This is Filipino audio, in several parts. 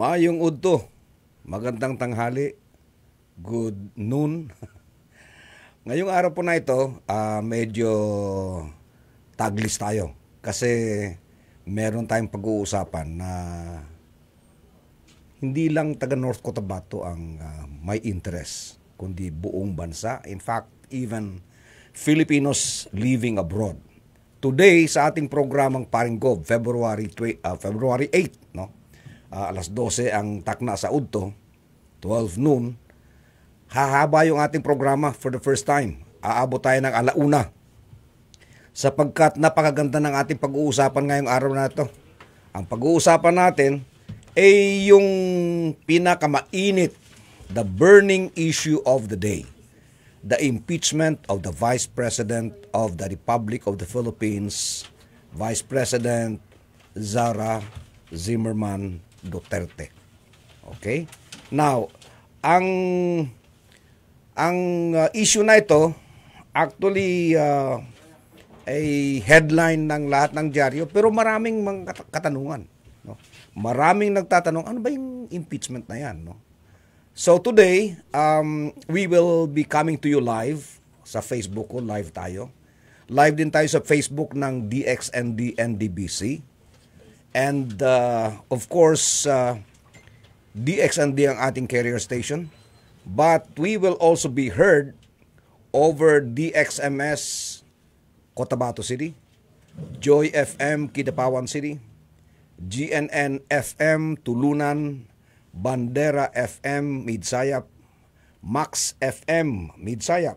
Maayong udto, magandang tanghali, good noon. Ngayong araw po na ito, medyo taglis tayo kasi meron tayong pag-uusapan na hindi lang taga North Cotabato ang may interest, kundi buong bansa. In fact, even Filipinos living abroad. Today sa ating programang Paring Gov, February 8, no? Alas 12 ang takna sa udto, 12 noon. Hahaba yung ating programa for the first time. Aabot tayo ng alauna. Sapagkat napakaganda ng ating pag-uusapan ngayong araw na ito. Ang pag-uusapan natin ay yung pinakamainit, the burning issue of the day. The impeachment of the Vice President of the Republic of the Philippines, Vice President Sara Zimmerman Duterte. Okay? Now, ang issue na ito actually ay headline ng lahat ng dyaryo, pero maraming mga katanungan, no? Maraming nagtatanong, ano ba yung impeachment na yan, no? So today, we will be coming to you live sa Facebook ko, live tayo. Live din tayo sa Facebook ng DXND NDBC. And of course, DXND ang ating carrier station. But we will also be heard over DXMS Cotabato City, Joy FM Kidapawan City, GNN FM Tulunan, Bandera FM Midsayap, Max FM Midsayap,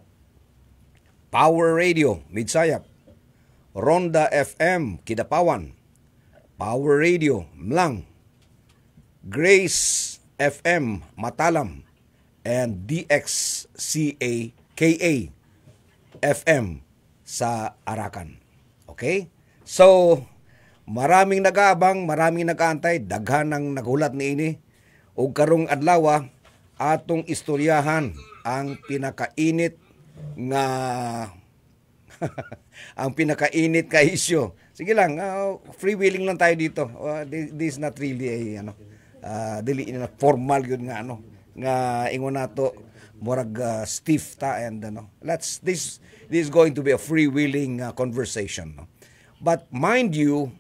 Power Radio Midsayap, Ronda FM Kidapawan, Power Radio Mlang, Grace FM Matalam, and DXCA KA FM sa Arakan. Okay? So, maraming nag-aabang, maraming nag-aantay, daghan ng nagulat ni ini, o karong adlaw atong istoryahan ang pinakainit nga ang pinakainit ka isyo. Sige lang, freewheeling lang tayo dito. This is not really a dili na formal yun nga nga ingon nato murag stiff ta, and this is going to be a freewheeling conversation, no? But mind you,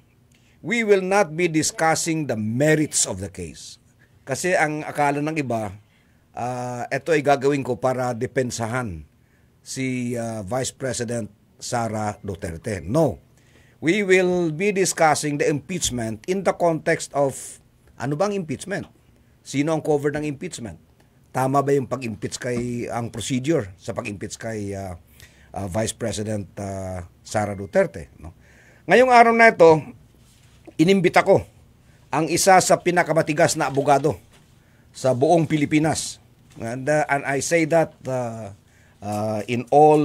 we will not be discussing the merits of the case. Kasi ang akala ng iba, ito ay gagawin ko para depensahan si Vice President Sara Duterte. No. We will be discussing the impeachment in the context of ano bang impeachment? Sino ang cover ng impeachment? Tama ba yung pag-impeach kay ang procedure sa pag-impeach kay Vice President Sara Duterte, no? Ngayong araw na ito, inimbita ko ang isa sa pinakamatigas na abogado sa buong Pilipinas. And I say that in all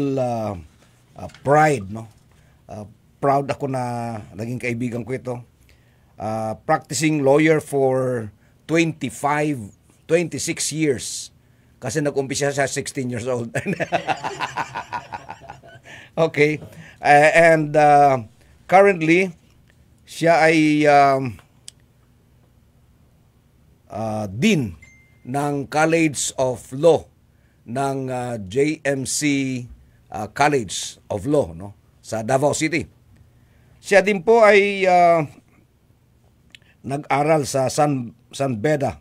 pride, no? Proud ako na naging kaibigan ko ito. Practicing lawyer for 26 years. Kasi nag-umpisa siya 16 years old. Okay. And currently, siya ay Dean ng College of Law ng JMC College of Law, no, sa Davao City. Siya din po ay nag-aral sa San Beda,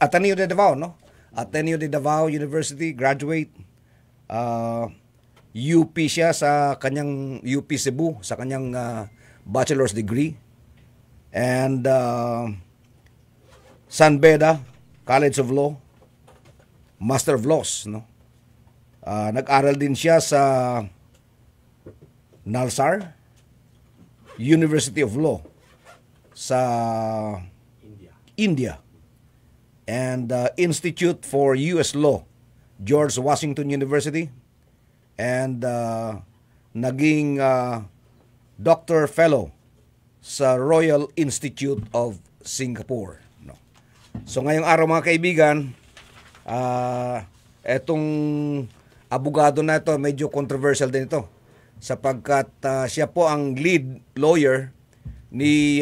Ateneo de Davao, no? Ateneo de Davao University, graduate. UP siya sa kanyang UP Cebu sa kanyang bachelor's degree. And San Beda College of Law, Master of Laws, no? Nag-aral din siya sa Nalsar University of Law sa India. And Institute for U.S. Law, George Washington University. And naging Doctor Fellow sa Royal Institute of Singapore, no? So ngayong araw mga kaibigan, etong abogado na ito, medyo controversial din ito. Sapagkat siya po ang lead lawyer ni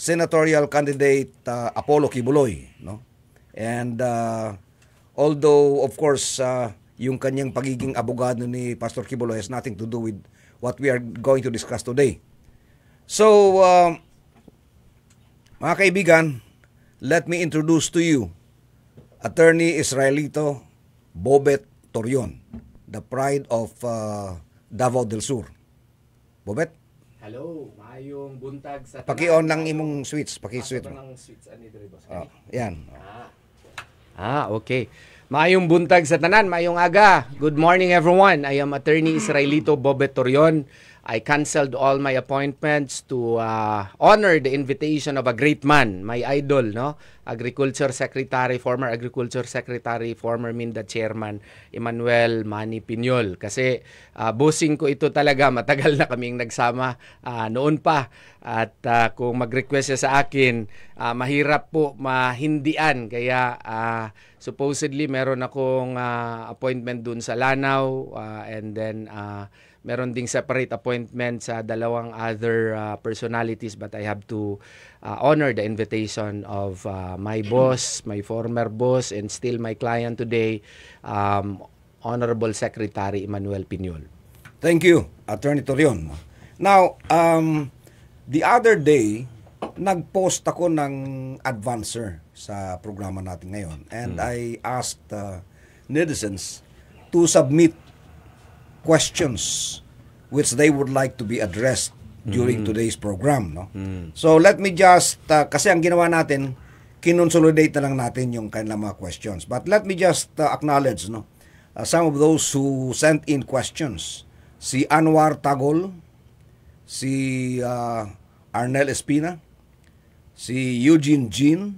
senatorial candidate Apollo Kibuloy, no? And although of course yung kanyang pagiging abogado ni Pastor Kibuloy has nothing to do with what we are going to discuss today. So mga kaibigan, let me introduce to you Attorney Israelito Bobet Torion, the pride of Davao del Sur. Bobet? Hello, maayong buntag sa Paki-on lang imong switch, paki-switch mo. Yan. Okay. Maayong buntag sa tanan, maayong aga. Good morning everyone. I am Attorney Israelito Bobet Torion. I canceled all my appointments to honor the invitation of a great man, my idol, no? Agriculture Secretary, former Agriculture Secretary, former MINDA Chairman, Emmanuel Manny Piñol. Kasi bossing ko ito talaga, matagal na kaming nagsama noon pa. At kung mag-request siya sa akin, mahirap po mahindian. Kaya supposedly meron akong appointment dun sa Lanao and then meron ding separate appointment sa dalawang other personalities, but I have to honor the invitation of my boss, my former boss, and still my client today, Honorable Secretary Emmanuel Piñol. Thank you, Attorney Torion. Now, the other day, nag-post ako ng advancer sa programa natin ngayon, and I asked netizens to submit questions which they would like to be addressed during today's program, no? So let me just kasi ang ginawa natin, kinonsolidate na lang natin yung kanilang mga questions. But let me just acknowledge, no, some of those who sent in questions. Si Anwar Tagol, si Arnel Espina, si Eugene Jean,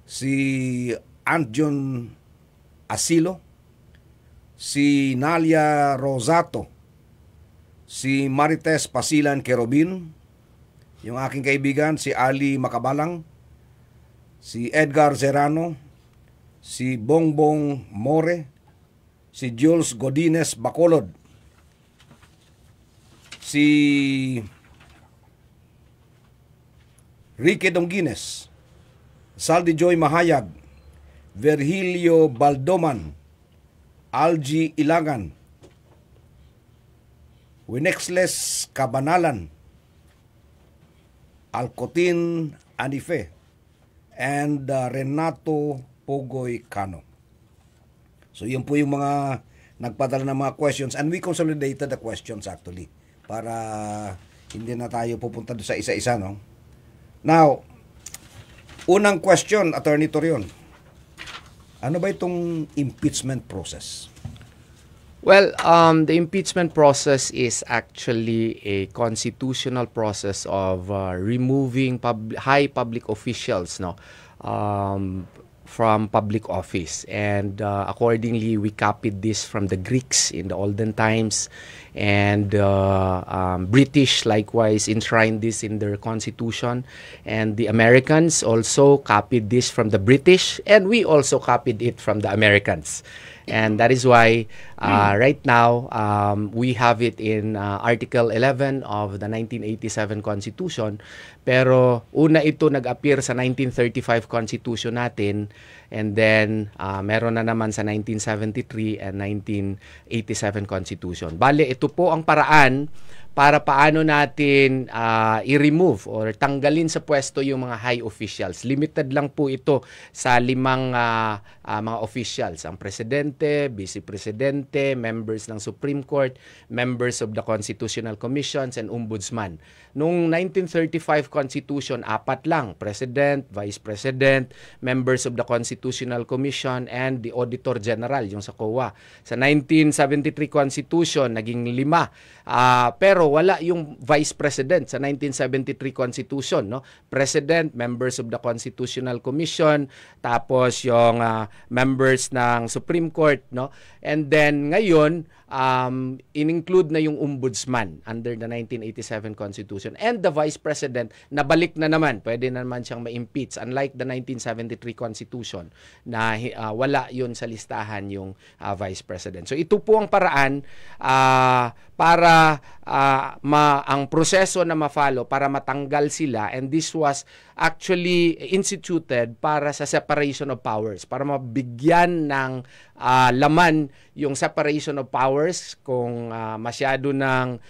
si Antjon Asilo, si Nalia Rosato, si Marites Pasilan Kerobin, yung aking kaibigan, si Ali Makabalang, si Edgar Serrano, si Bongbong More, si Jules Godines Bacolod, si Ricky Donguines, Saldi Joy Mahayag, Virgilio Baldoman, Algie Ilagan, Winexles Cabanalan, Alcotin Anife, and Renato Pogoy Cano. So yun po yung mga nagpadala ng mga questions, and we consolidated the questions actually para hindi na tayo pupunta doon sa isa-isa, no? Now, unang question, Attorney Torion. Ano ba itong impeachment process? Well, the impeachment process is actually a constitutional process of removing high public officials, no, from public office. And accordingly, we copied this from the Greeks in the olden times, and British likewise enshrined this in their constitution, and the Americans also copied this from the British, and we also copied it from the Americans. And that is why right now we have it in Article 11 of the 1987 Constitution. Pero una ito nag-appear sa 1935 Constitution natin, and then meron na naman sa 1973 and 1987 Constitution. Bale, ito po ang paraan para paano natin i-remove or tanggalin sa pwesto yung mga high officials. Limited lang po ito sa 5 mga officials. Ang presidente, vice-presidente, members ng Supreme Court, members of the Constitutional Commissions, and ombudsman. Noong 1935 Constitution, 4 lang. President, Vice President, members of the Constitutional Commission, and the Auditor General, yung sa COA. Sa 1973 Constitution, naging 5. Pero wala yung Vice President sa 1973 Constitution, no? President, members of the Constitutional Commission, tapos yung members ng Supreme Court, no? And then ngayon, in-include na yung ombudsman under the 1987 Constitution, and the Vice President, nabalik na naman, pwede na naman siyang ma-impeach, unlike the 1973 Constitution na wala yun sa listahan yung Vice President. So ito po ang paraan para ang proseso na ma-follow para matanggal sila, and this was actually instituted para sa separation of powers, para mabigyan ng laman yung separation of powers. Kung masyado ng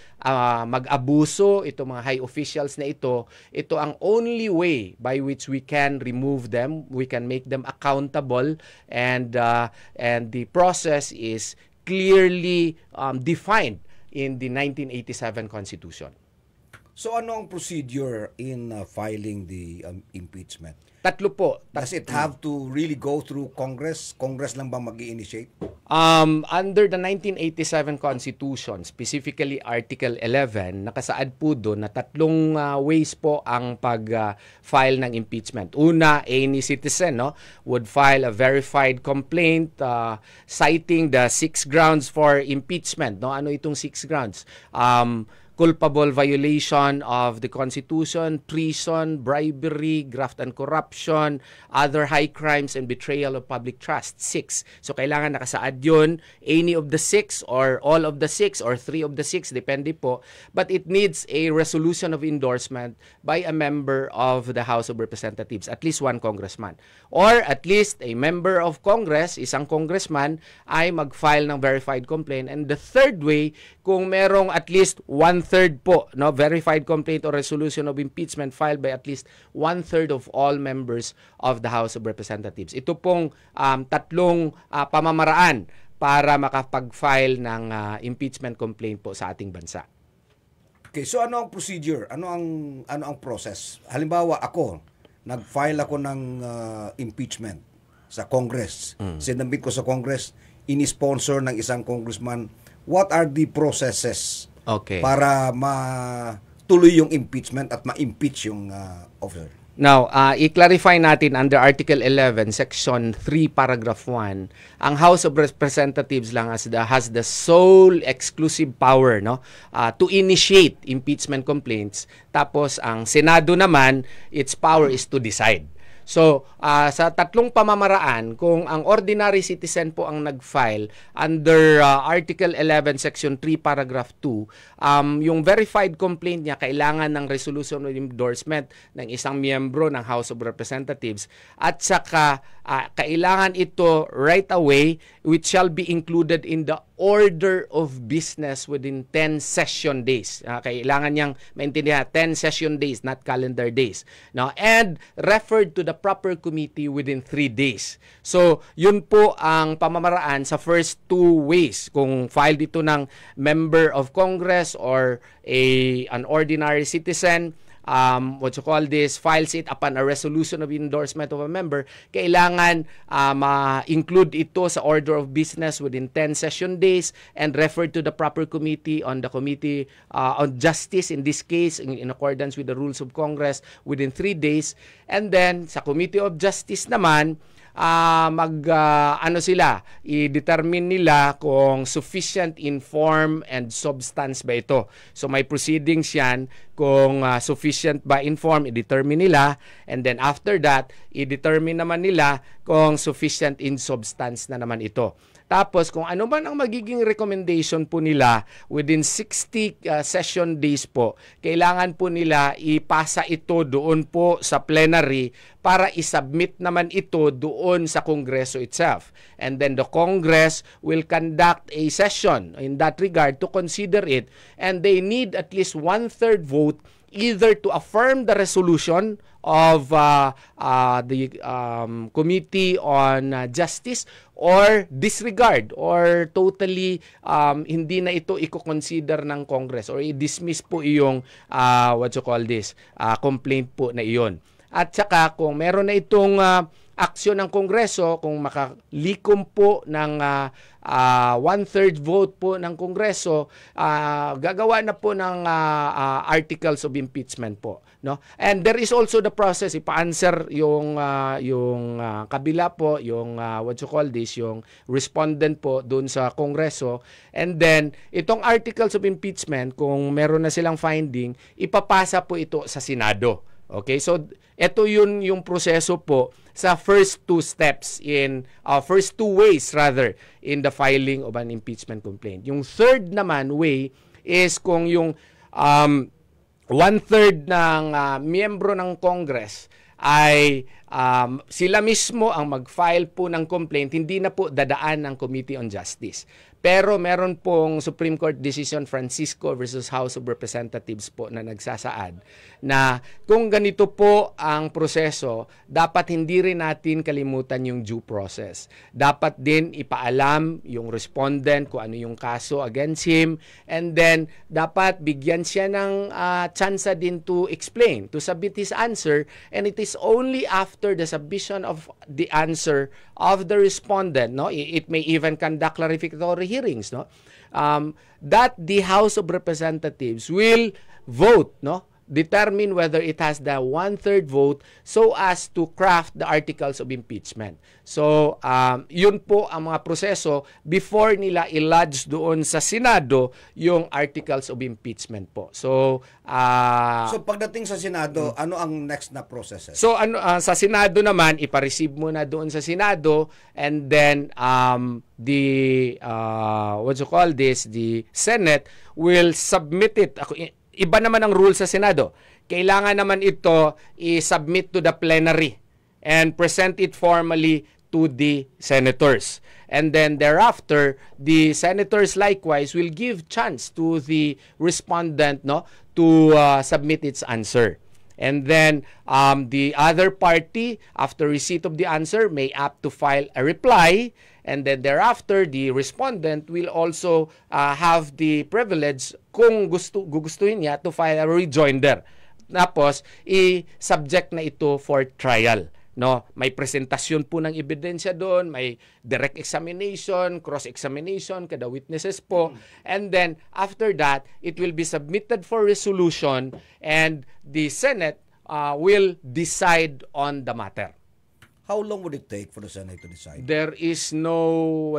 mag-abuso itong mga high officials na ito ang only way by which we can remove them, we can make them accountable, and the process is clearly defined in the 1987 Constitution. So ano ang procedure in filing the impeachment? Tatlo po. Does it have to really go through Congress? Congress lang ba mag-i-initiate? Under the 1987 Constitution, specifically Article 11, nakasaad po doon na tatlong ways po ang pag-file ng impeachment. Una, any citizen would file a verified complaint citing the 6 grounds for impeachment. Ano itong 6 grounds? Culpable violation of the Constitution, treason, bribery, graft and corruption, other high crimes, and betrayal of public trust. 6. So, kailangan nakasaad yun, any of the 6 or all of the 6 or 3 of the 6, depende po. But it needs a resolution of endorsement by a member of the House of Representatives, at least one congressman. Or at least a member of Congress, isang congressman, ay mag-file ng verified complaint. And the third way, kung merong at least 1/3 po, verified complaint or resolution of impeachment filed by at least 1/3 of all members of the House of Representatives. Ito pong tatlong pamamaraan para makapag-file ng impeachment complaint po sa ating bansa. Okay, so ano ang procedure? Ano ang process? Halimbawa ako, nag-file ako ng impeachment sa Congress. Sinabit ko sa Congress, ini-sponsor ng isang congressman. What are the processes para matuloy yung impeachment at ma-impeach yung officer? Now, i-clarify natin under Article 11, Section 3, Paragraph 1, ang House of Representatives lang has the sole exclusive power to initiate impeachment complaints. Tapos, ang Senado naman, its power is to decide. So, sa tatlong pamamaraan, kung ang ordinary citizen po ang nag-file under Article 11, Section 3, Paragraph 2, yung verified complaint niya kailangan ng resolution of endorsement ng isang miyembro ng House of Representatives, at saka kailangan ito right away, which shall be included in the order of business within 10 session days. Kailangan niyang maintindihan, 10 session days, not calendar days. And referred to the proper committee within 3 days. So, yun po ang pamamaraan sa first 2 ways. Kung filed ito ng member of Congress or an ordinary citizen, files it upon a resolution of endorsement of a member, kailangan ma-include ito sa order of business within 10 session days and referred to the proper committee on the Committee on Justice, in this case, in accordance with the rules of Congress, within 3 days. And then, sa Committee of Justice naman, i-determine nila kung sufficient in form and substance ba ito. So may proceedings yan kung sufficient ba in form, i-determine nila, and then after that, i-determine naman nila kung sufficient in substance na naman ito. Tapos, kung ano man ang magiging recommendation po nila within 60 session days po, kailangan po nila ipasa ito doon po sa plenary para isubmit naman ito doon sa Kongreso itself. And then the Congress will conduct a session in that regard to consider it, and they need at least 1/3 vote either to affirm the resolution of the Committee on Justice, or disregard or totally hindi na ito i-consider ng Congress, or i-dismiss po iyong complaint po na iyon. At saka kung meron na itong aksyon ng Kongreso, kung makalikom po ng 1/3 vote po ng Kongreso, gagawa na po ng articles of impeachment po no? And there is also the process ipa-answer yung kabila po, yung what you call this, yung respondent po doon sa Kongreso, and then itong articles of impeachment, kung meron na silang finding, ipapasa po ito sa Senado. Okay, so ito yung proseso po sa first two steps first two ways rather in the filing of an impeachment complaint. Yung third naman way is kung yung one-third ng miyembro ng Congress ay sila mismo ang mag-file po ng complaint, hindi na po dadaan ng Committee on Justice. Pero meron pong Supreme Court decision Francisco versus House of Representatives po na nagsasaad na kung ganito po ang proseso, dapat hindi rin natin kalimutan yung due process. Dapat din ipaalam yung respondent kung ano yung kaso against him, and then dapat bigyan siya ng tsansa din to explain, to submit his answer, and it is only after the submission of the answer of the respondent, no, it may even conduct clarificatory hearings, no, that the House of Representatives will vote, no, determine whether it has the one-third vote so as to craft the articles of impeachment. So, yun po ang mga proseso before nila i-lodge doon sa Senado yung articles of impeachment po. So, so pagdating sa Senado, ano ang next na process? So, sa Senado naman, ipa-receive muna doon sa Senado, and then the Senate will submit it. Iba naman ang rule sa Senado. Kailangan naman ito i-submit to the plenary and present it formally to the senators. And then thereafter, the senators likewise will give chance to the respondent, no, to submit its answer. And then the other party, after receipt of the answer, may opt to file a reply. And then thereafter, the respondent will also have the privilege, kung gugustuhin niya, to file a rejoinder. Tapos, i-subject na ito for trial. No, may presentasyon po ng ebidensya doon, may direct examination, cross-examination, kada witnesses po. And then, after that, it will be submitted for resolution, and the Senate will decide on the matter. How long would it take for the Senate to decide? There is no,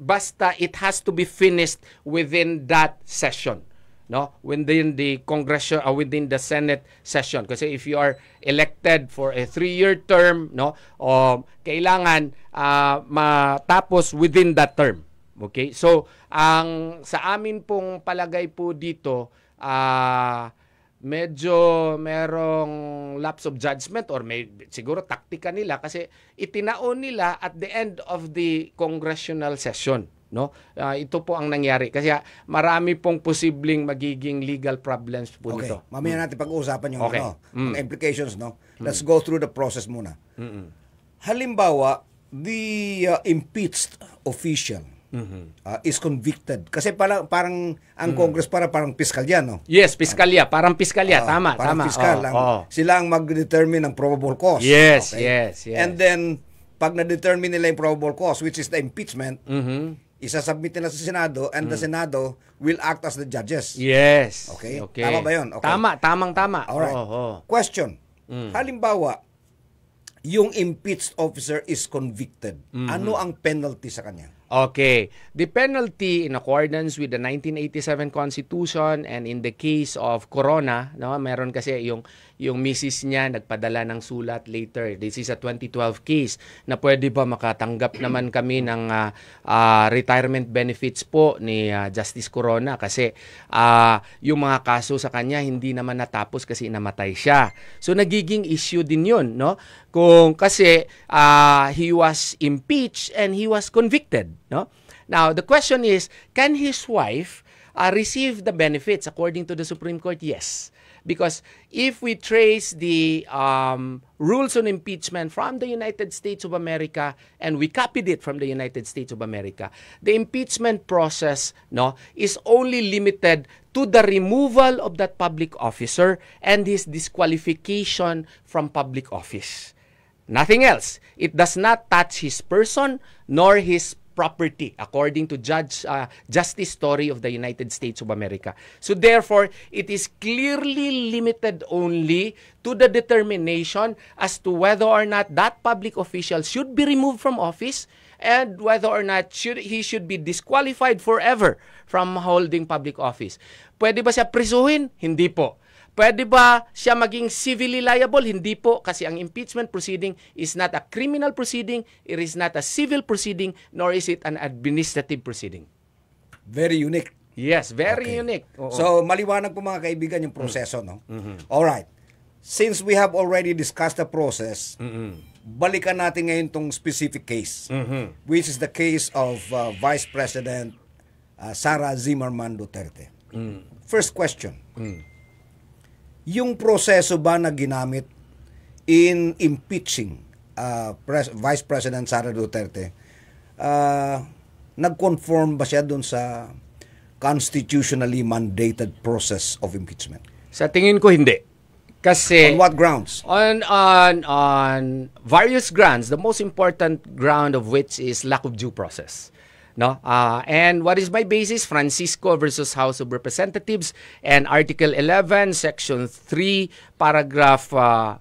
basta it has to be finished within that session, no? Within the within the Senate session. Kasi if you are elected for a 3-year term, no, kailangan matapos within that term. Okay? So, sa amin pong palagay po dito, medyo merong lapse of judgment, or may siguro taktika nila kasi itinaon nila at the end of the congressional session, no? Ito po ang nangyari kasi marami pong posibleng magiging legal problems po nito. Mamaya natin pag-uusapan yung mga implications, no? Let's go through the process muna. Halimbawa, the impeached official is convicted. Kasi parang ang Congress parang piskal yan, no? Yes, piskalya. Parang piskalya. Tama. Parang piskal. Sila ang mag-determine ng probable cause. Yes, okay? yes. And then, pag na-determine nila yung probable cause, which is the impeachment, isasubmit nila sa Senado, and the Senado will act as the judges. Yes. Okay? Tama ba yun? Okay. Tama. Alright. Question. Halimbawa, yung impeached officer is convicted. Ano ang penalty sa kanya? Okay. The penalty in accordance with the 1987 Constitution, and in the case of Corona, no, meron kasi yung misis niya nagpadala ng sulat later. This is a 2012 case na pwede ba makatanggap naman kami ng retirement benefits po ni Justice Corona kasi yung mga kaso sa kanya hindi naman natapos kasi namatay siya. So nagiging issue din yun, no? Kung kasi he was impeached and he was convicted, no? Now, the question is, can his wife receive the benefits according to the Supreme Court? Yes. Because if we trace the rules on impeachment from the United States of America, and we copied it from the United States of America, the impeachment process, no, is only limited to the removal of that public officer and his disqualification from public office. Nothing else. It does not touch his person nor his property, according to Justice Story of the United States of America. So therefore, it is clearly limited only to the determination as to whether or not that public official should be removed from office and whether or not he should be disqualified forever from holding public office. Pwede ba siya prisuhin? Hindi po. Pwede ba siya maging civilly liable? Hindi po, kasi ang impeachment proceeding is not a criminal proceeding, it is not a civil proceeding, nor is it an administrative proceeding. Very unique. Yes, very unique. Oo. So, maliwanag po mga kaibigan yung proseso, no? Alright. Since we have already discussed the process, balikan natin ngayon tong specific case, which is the case of Vice President Sara Zimmerman Duterte. First question. Yung proseso ba na ginamit in impeaching Vice President Sara Duterte, nag-conform ba siya dun sa constitutionally mandated process of impeachment? Sa tingin ko hindi. Kasi on what grounds? On various grounds, the most important ground of which is lack of due process. No, and what is my basis? Francisco versus House of Representatives and Article 11, Section 3, Paragraph 5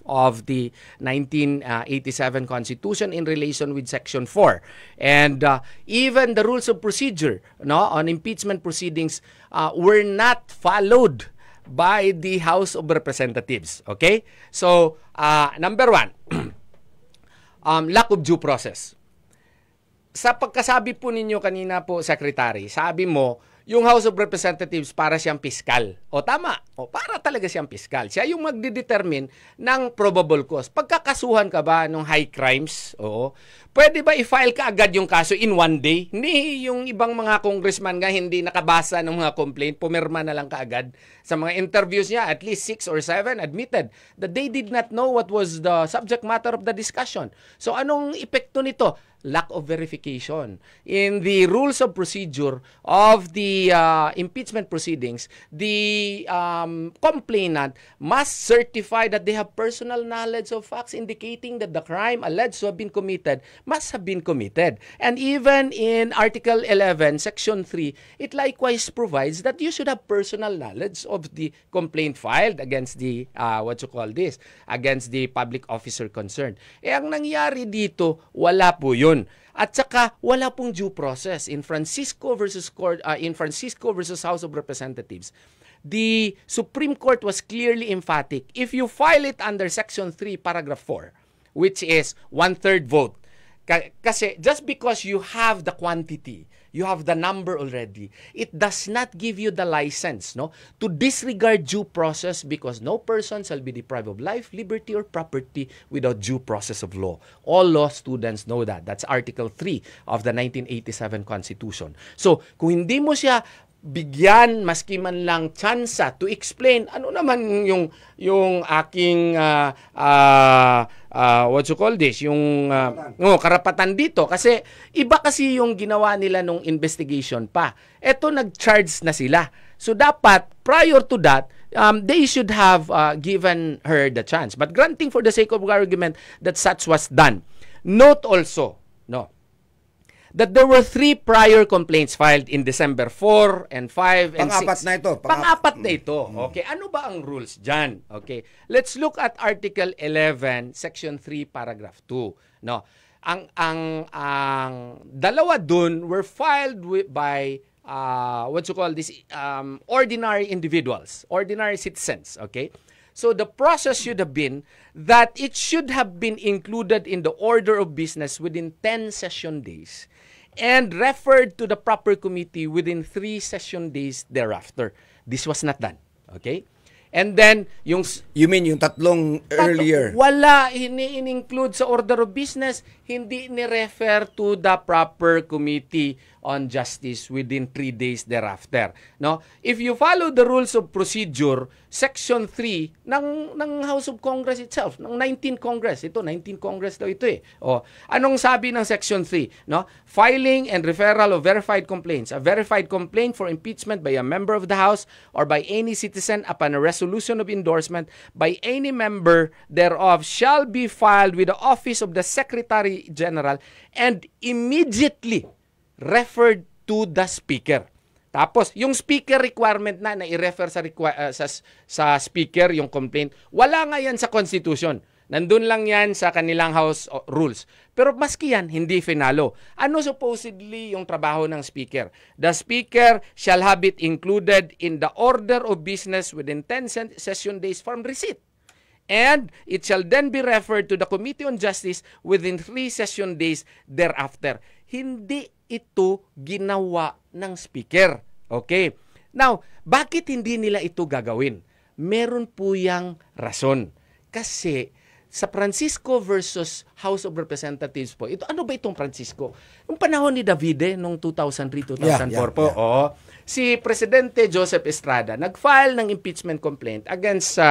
of the 1987 Constitution in relation with Section 4. And even the rules of procedure, no, on impeachment proceedings were not followed by the House of Representatives. Okay? So, number one, lack of due process. Sa pagkasabi po ninyo kanina po, Secretary, sabi mo, yung House of Representatives para siyang piskal. O tama, o para talaga siyang piskal. Siya yung magdidetermine ng probable cause. Pagkakasuhan ka ba ng high crimes, oo, pwede ba i-file ka agad yung kaso in one day? Hindi, yung ibang mga congressman nga hindi nakabasa ng mga complaint, pumirma na lang kaagad. Sa mga interviews niya, at least 6 or 7 admitted that they did not know what was the subject matter of the discussion. So anong epekto nito? Lack of verification. In the rules of procedure of the impeachment proceedings, the complainant must certify that they have personal knowledge of facts indicating that the crime alleged to have been committed must have been committed. And even in Article 11, Section 3, it likewise provides that you should have personal knowledge of the complaint filed against the, against the public officer concerned. Ang nangyari dito, wala po yun. At saka wala pong due process in Francisco versus House of Representatives. The Supreme Court was clearly emphatic. If you file it under Section 3, Paragraph 4, which is 1/3 vote, kasi just because you have the quantity, you have the number already, it does not give you the license, no, to disregard due process, because no person shall be deprived of life, liberty, or property without due process of law. All law students know that. That's Article 3 of the 1987 Constitution. So, kung hindi mo siya bigyan maski man lang tsansa to explain ano naman yung aking karapatan dito, kasi iba kasi yung ginawa nila nung investigation pa. Eto nag-charge na sila. So dapat prior to that they should have given her the chance. But granting for the sake of argument that such was done. Note also, no, that there were 3 prior complaints filed in December 4 and 5 and 6. Pang-apat na ito. Pang-apat na ito. Okay. Ano ba ang rules dyan? Okay. Let's look at Article 11, Section 3, Paragraph 2. No. Ang dalawa dun were filed by ordinary individuals, ordinary citizens. Okay. So the process should have been that it should have been included in the order of business within 10 session days and referred to the proper committee within 3 session days thereafter. This was not done. Okay? And then, yung... You mean yung tatlong earlier? Wala in-include sa order of business, hindi ni-refer to the proper committee on Justice within 3 days thereafter. No? If you follow the rules of procedure, Section 3 ng House of Congress itself, ng 19th Congress, ito 19th Congress daw ito eh. O, anong sabi ng Section 3? No? Filing and referral of verified complaints. A verified complaint for impeachment by a member of the House or by any citizen upon a resolution of endorsement by any member thereof shall be filed with the office of the Secretary General and immediately referred to the Speaker. Tapos, yung Speaker requirement na i-refer sa Speaker yung complaint, wala nga yan sa Constitution. Nandun lang yan sa kanilang House rules. Pero maski yan, hindi finalo. Ano supposedly yung trabaho ng Speaker? The Speaker shall have it included in the order of business within 10 session days from receipt. And it shall then be referred to the Committee on Justice within 3 session days thereafter. Hindi ito ginawa ng Speaker. Okay? Now, bakit hindi nila ito gagawin? Meron po yang rason. Kasi sa Francisco versus House of Representatives po, ito, ano ba itong Francisco? Yung panahon ni Davide, noong 2003-2004 po, oh, si Presidente Joseph Estrada nag-file ng impeachment complaint against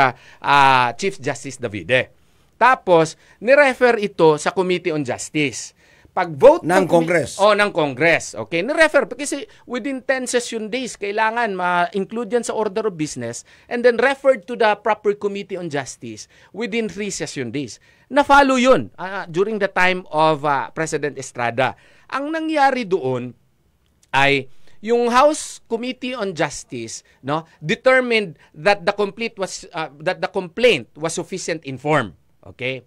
Chief Justice Davide. Tapos, nirefer ito sa Committee on Justice. Pag-vote ng Congress. Ng Congress. Okay, ni-refer kasi within 10 session days kailangan ma-include yan sa order of business and then referred to the proper Committee on Justice within 3 session days. Na-follow yun during the time of President Estrada. Ang nangyari doon ay yung House Committee on Justice, no, determined that the complaint was sufficient in form. Okay?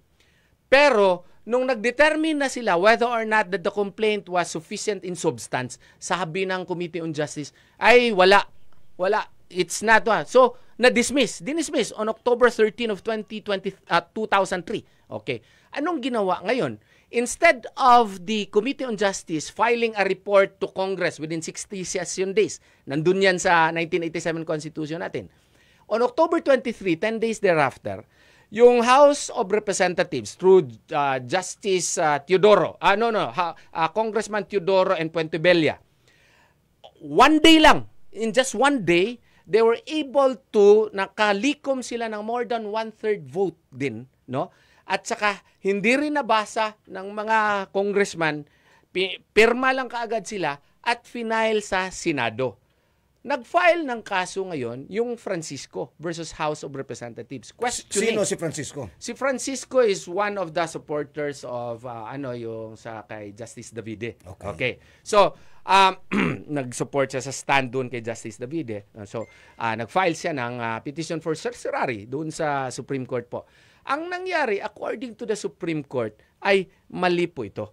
Pero nung nag-determine na sila whether or not that the complaint was sufficient in substance, sabi ng Committee on Justice, ay wala, it's not. So, dinismiss on October 13 of 2003. Okay. Anong ginawa ngayon? Instead of the Committee on Justice filing a report to Congress within 60 session days, nandun yan sa 1987 Constitution natin. On October 23, 10 days thereafter, yung House of Representatives through Justice Teodoro, Congressman Teodoro and Puentebella, one day lang, in just one day, they were able to nakalikom sila ng more than 1/3 vote din, no? At saka hindi rin nabasa ng mga congressman, pirma lang kaagad sila at final sa Senado. Nag-file ng kaso ngayon yung Francisco versus House of Representatives. Questioning. Sino si Francisco? Si Francisco is one of the supporters of yung sa kay Justice Davide. Okay. So, nag-support siya sa stand doon kay Justice Davide. So, nag-file siya ng petition for certiorari doon sa Supreme Court po. Ang nangyari, according to the Supreme Court, ay mali po ito.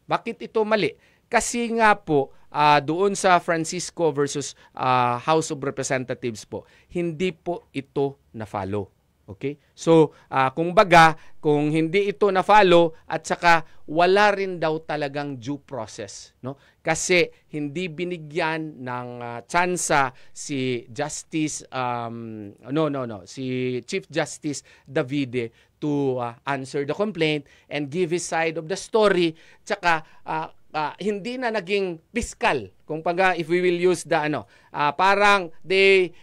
Bakit ito mali? Kasi nga po, doon sa Francisco versus House of Representatives po, hindi po ito na-follow. Okay? So, kung hindi ito na-follow at saka wala rin daw talagang due process, no? Kasi hindi binigyan ng tsansa si Justice si Chief Justice Davide to answer the complaint and give his side of the story. Tsaka hindi na naging fiscal. Kung if we will use the parang they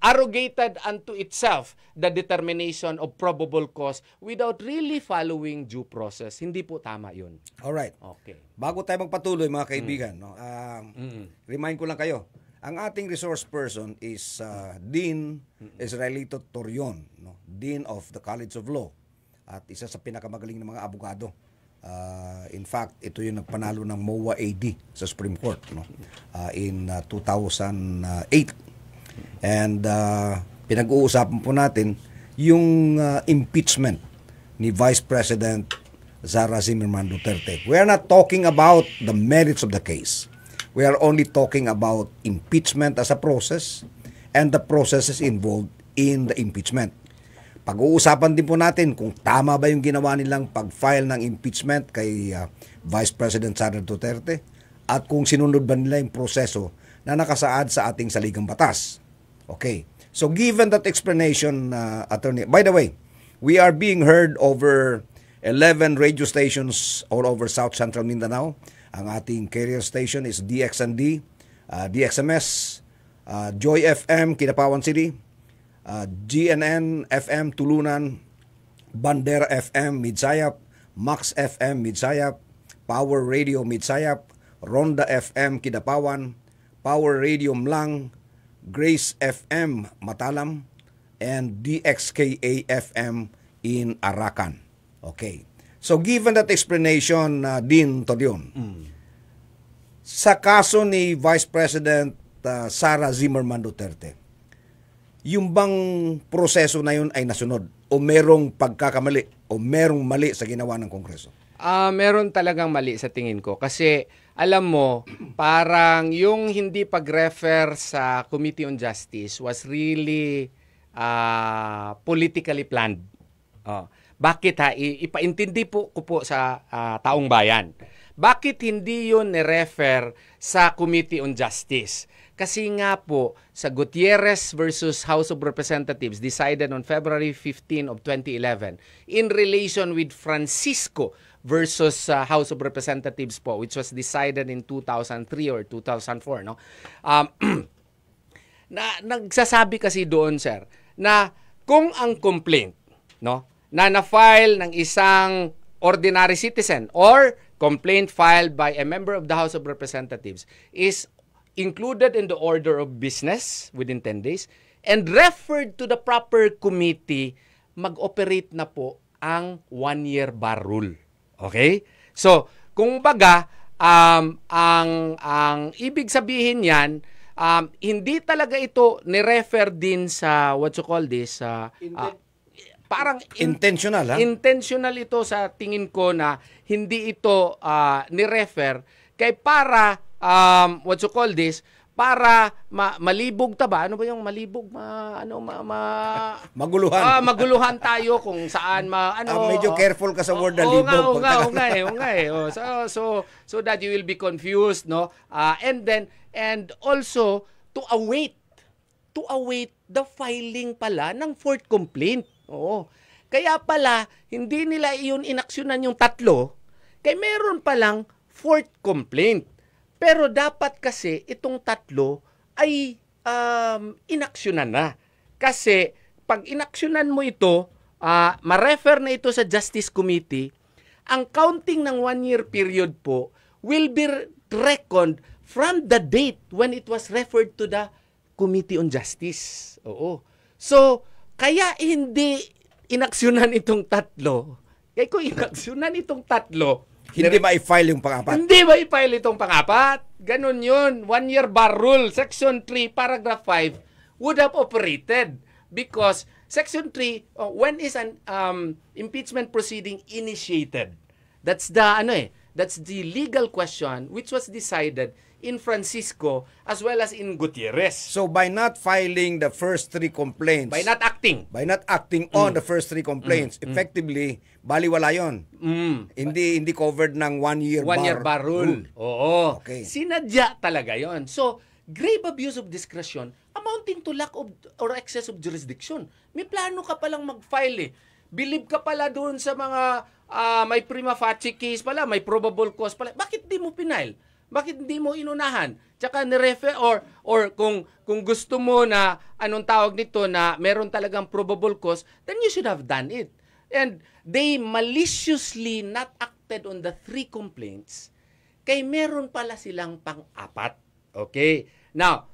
arrogated unto itself the determination of probable cause without really following due process. Hindi po tama 'yun. All right. Okay. Bago tayo magpatuloy mga kaibigan, no. Remind ko lang kayo. Ang ating resource person is Dean Israelito Torion, no. Dean of the College of Law at isa sa pinakamagaling ng mga abogado. In fact, ito yung nagpanalo ng MOA AD sa Supreme Court, no? In 2008. And pinag-uusapan po natin yung impeachment ni Vice President Sara Zimmerman Duterte. We are not talking about the merits of the case. We are only talking about impeachment as a process and the processes involved in the impeachment. Pag-uusapan din po natin kung tama ba yung ginawa nilang pag-file ng impeachment kay Vice President Sara Duterte at kung sinunod ba nila yung proseso na nakasaad sa ating saligang batas. Okay. So given that explanation, Attorney, by the way, we are being heard over 11 radio stations all over South Central Mindanao Ang ating carrier station is DXND, DXMS, Joy FM, Kidapawan City, GNN FM, Tulunan, Bandera FM, Midsayap, Max FM, Midsayap, Power Radio, Midsayap, Ronda FM, Kidapawan, Power Radio Mlang, Grace FM, Matalam, and DXKA FM in Arakan. Okay. So given that explanation, Dean Todion, sa kaso ni Vice President Sara Zimmerman Duterte, yung bang proseso na yun ay nasunod o merong pagkakamali o merong mali sa ginawa ng Kongreso? Meron talagang mali sa tingin ko kasi alam mo, parang yung hindi pag-refer sa Committee on Justice was really politically planned. Bakit ha? Ipaintindi po ko po sa taong bayan. Bakit hindi yun ni-refer sa Committee on Justice? Kasi nga po, sa Gutierrez versus House of Representatives decided on February 15 of 2011 in relation with Francisco versus House of Representatives po, which was decided in 2003 or 2004, no? Nagsasabi kasi doon, sir, na kung ang complaint, no, na na-file ng isang ordinary citizen or complaint filed by a member of the House of Representatives is included in the order of business within 10 days and referred to the proper committee, mag-operate na po ang 1-year bar rule. Okay? So, kung baga, ang ibig sabihin yan, hindi talaga ito ni-refer din sa, what you call this, parang intentional, ha? Intentional ito sa tingin ko na hindi ito ni-refer kay para what you call this, para malibog ta ba? Ano ba yung malibog? Maguluhan. Maguluhan tayo kung saan medyo careful ka sa word na libog. Oo nga eh. So that you will be confused, no? And also to await the filing pala ng fourth complaint. Oo. Kaya pala hindi nila iyon inaksyonan yung tatlo, kay meron palang fourth complaint. Pero dapat kasi itong tatlo ay inaksyonan na. Kasi pag inaksyonan mo ito, ma-refer na ito sa Justice Committee, ang counting ng 1-year period po will be reckoned from the date when it was referred to the Committee on Justice. Oo. So, kaya hindi inaksyonan itong tatlo. Kaya kung inaksyonan itong tatlo, hindi ba i-file yung pang-apat? Hindi ba i-file itong pang-apat? Ganun yun. 1-year bar rule. Section 3, paragraph 5 would have operated because Section 3, when is an impeachment proceeding initiated? That's the legal question which was decided in Francisco as well as in Gutierrez. So by not filing the first 3 complaints, by not acting on the first 3 complaints, effectively baliwala 'yon. Hindi covered ng 1-year bar rule. Oo. Okay. Sinadya talaga 'yon. So grave abuse of discretion amounting to lack of or excess of jurisdiction. May plano ka palang mag-file eh. Believe ka pala doon sa mga may prima facie case pala, may probable cause pala. Bakit di mo pinail? Bakit hindi mo inunahan? Tsaka ni-refer or kung gusto mo na anong tawag nito na meron talagang probable cause, then you should have done it. And they maliciously not acted on the 3 complaints kay meron pala silang pang-apat. Okay? Now,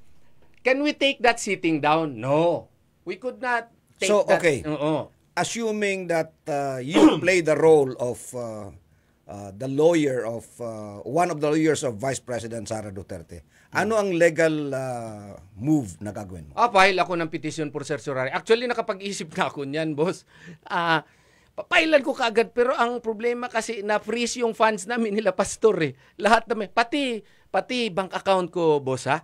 can we take that sitting down? No. We could not take that. Okay. Assuming that you play the role of the lawyer of one of the lawyers of Vice President Sara Duterte, ano ang legal move na gagawin mo? File ako ng petition for certiorari. Actually, nakapag-isip na ako niyan, boss. Papailan ko kaagad, pero ang problema kasi na-freeze yung funds namin nila pastor eh. Lahat namin, pati bank account ko, boss, ha?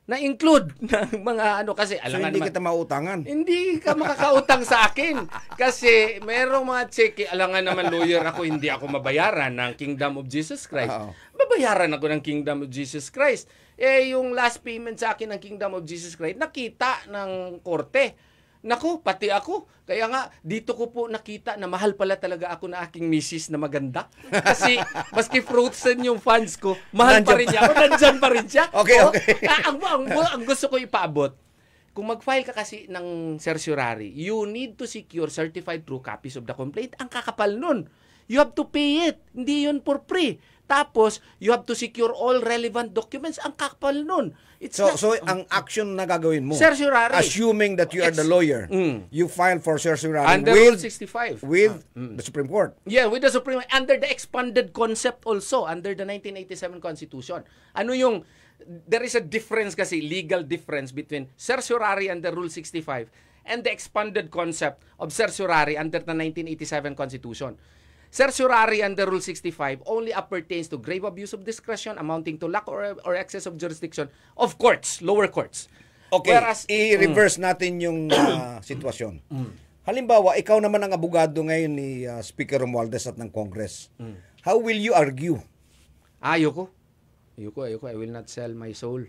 Na-include ng mga kasi so hindi kita mautangan. Hindi ka makakautang sa akin kasi merong mga cheque, alangan naman lawyer ako, hindi ako mabayaran ng Kingdom of Jesus Christ. Babayaran ako ng Kingdom of Jesus Christ. Yung last payment sa akin ng Kingdom of Jesus Christ, nakita ng korte. Naku, pati ako. Kaya nga, dito ko po nakita na mahal pala talaga ako na aking misis na maganda. Kasi, maski frozen yung fans ko, mahal pa rin niya ako. Nandyan pa rin siya. Okay, Oo. okay. Ang gusto ko ipaabot, kung mag-file ka kasi ng certiorari, you need to secure certified true copies of the complaint. Ang kakapal nun. You have to pay it. Hindi yun for free. Tapos, you have to secure all relevant documents. Ang kakapal nun. So ang action na gagawin mo, certiorari. assuming that you are the lawyer, you file for certiorari Under Rule 65. with the Supreme Court. Yeah, with the Supreme under the expanded concept also, under the 1987 Constitution. Ano yung, there is a difference kasi, legal difference between certiorari under Rule 65 and the expanded concept of certiorari under the 1987 Constitution. Certiorari under Rule 65 only appertains to grave abuse of discretion amounting to lack or excess of jurisdiction of courts, lower courts. Okay, Whereas, i-reverse natin yung sitwasyon. Halimbawa, ikaw naman ang abogado ngayon ni Speaker Romualdez at ng Congress. How will you argue? Ayoko. I will not sell my soul.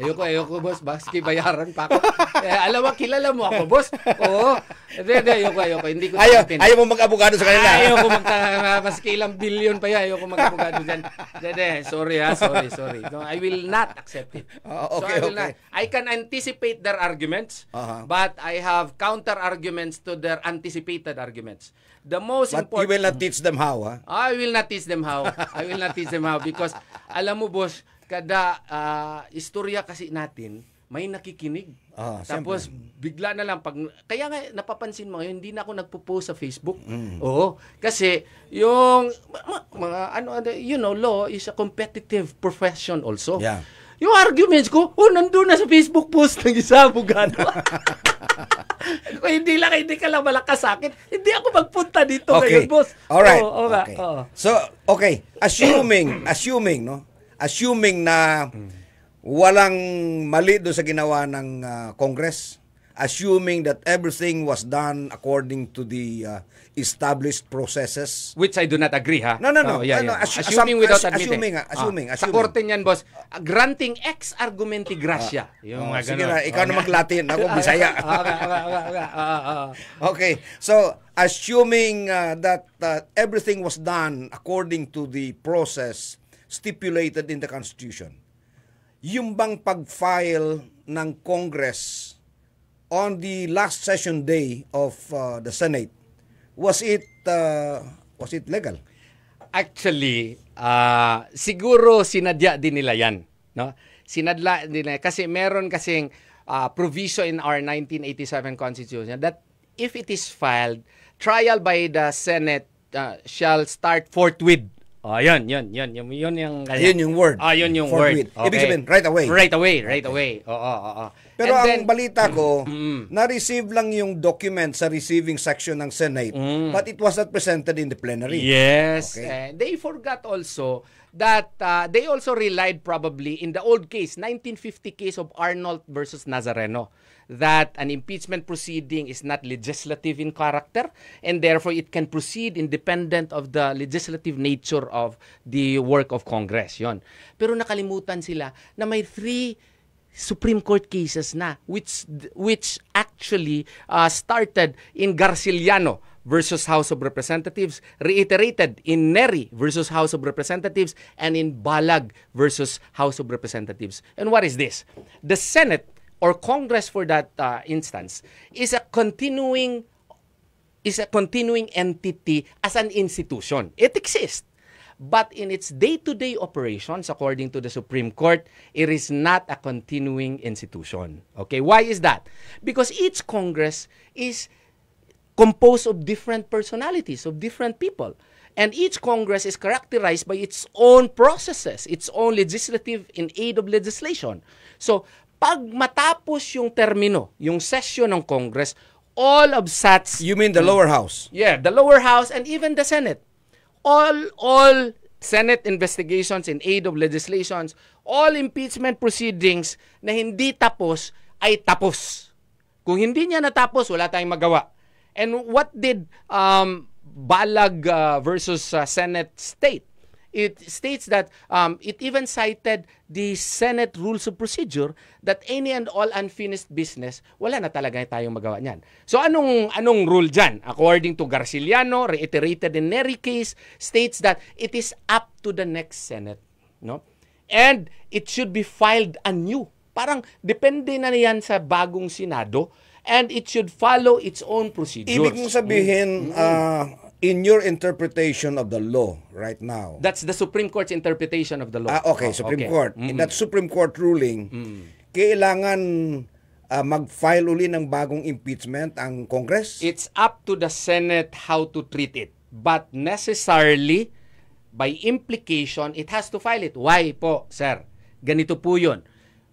ayoko, boss. Baski bayaran pa ako. Alam mo, kilala mo ako, boss. Oo. Ayoko. Hindi ko Ayaw mo mag-abogado sa kanila. Ayoko maski ilang billion pa yan. Ayoko mag-abogado dyan. Sorry. No, I will not accept it. Okay, okay. I can anticipate their arguments, but I have counter-arguments to their anticipated arguments. The most But important... you will not teach them how, ha? I will not teach them how because alam mo boss, kada istorya kasi natin may nakikinig. Tapos bigla na lang kaya nga napapansin mo ngayon hindi na ako nagpo-post sa Facebook. Oo, kasi yung mga law is a competitive profession also. Yeah. Yung arguments ko, nandun na sa Facebook post ng isa abogado. Kung hindi ka lang malakas sa akin, hindi ako magpunta dito ngayon, boss. Alright. Okay. So, okay. Assuming na walang mali doon sa ginawa ng Congress, assuming that everything was done according to the established processes. Which I do not agree, ha? No. Assuming without admitting. Assuming. Sa korte niyan, boss, granting ex argumenti gratia. Sige na, ikaw na mag-Latin. Ako, Bisaya. Okay. So, assuming that everything was done according to the process stipulated in the Constitution, yung bang pag-file ng Congress on the last session day of the Senate, was it legal? Actually, siguro sinadya din nila yan, no? Sinadla nila kasi meron kasing provision in our 1987 Constitution that if it is filed, trial by the Senate shall start forthwith. Yun yung word. Yun yung forthwith. word. Okay. Ibig sabihin, right away. Right away. Oo. Pero ang balita ko, na-receive lang yung document sa receiving section ng Senate, but it was not presented in the plenary. Yes. Okay. They forgot also that they also relied probably in the old case, 1950 case of Arnold versus Nazareno, that an impeachment proceeding is not legislative in character and therefore it can proceed independent of the legislative nature of the work of Congress. Yon. Pero nakalimutan sila na may 3 Supreme Court cases na which actually started in Garciliano versus House of Representatives, reiterated in Neri versus House of Representatives, and in Balag versus House of Representatives. And what is this? The Senate or Congress for that instance is a continuing entity as an institution. It exists. But in its day-to-day operations, according to the Supreme Court, it is not a continuing institution. Okay, why is that? Because each Congress is composed of different personalities, of different people. And each Congress is characterized by its own processes, its own legislative in aid of legislation. So, pag matapos yung termino, yung session ng Congress, all of such... You mean the lower house? Yeah, the lower house and even the Senate. All Senate investigations in aid of legislations, all impeachment proceedings na hindi tapos ay tapos. Kung hindi niya natapos, wala tayong magawa. And what did Balag versus Senate state? it states that it even cited the Senate Rules of Procedure that any and all unfinished business, wala na talaga tayong magawa niyan. So anong rule dyan? According to Garciliano, reiterated in Nery case, states that it is up to the next Senate, no? And it should be filed anew. Parang depende na yan sa bagong Senado, and it should follow its own procedures. Ibig mong sabihin, in your interpretation of the law right now. That's the Supreme Court's interpretation of the law. Okay, Supreme Court. In that Supreme Court ruling, kailangan mag-file uli ng bagong impeachment ang Congress? It's up to the Senate how to treat it. But necessarily, by implication, it has to file it. Why po, sir? Ganito po yun.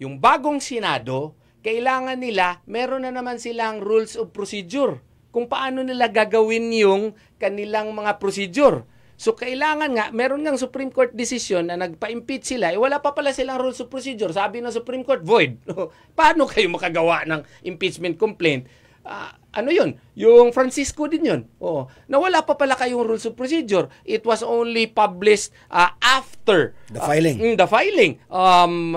Yung bagong Senado, kailangan nila, meron na naman silang rules of procedure kung paano nila gagawin yung kanilang mga procedure. So, kailangan nga, meron ngang Supreme Court decision na nagpa-impeach sila, wala pa pala silang rules of procedure. Sabi ng Supreme Court, void. Paano kayo makagawa ng impeachment complaint? Ano yun? Yung Francisco din yun. Oo. Nawala pa pala kayong rules of procedure. It was only published after the filing. The filing.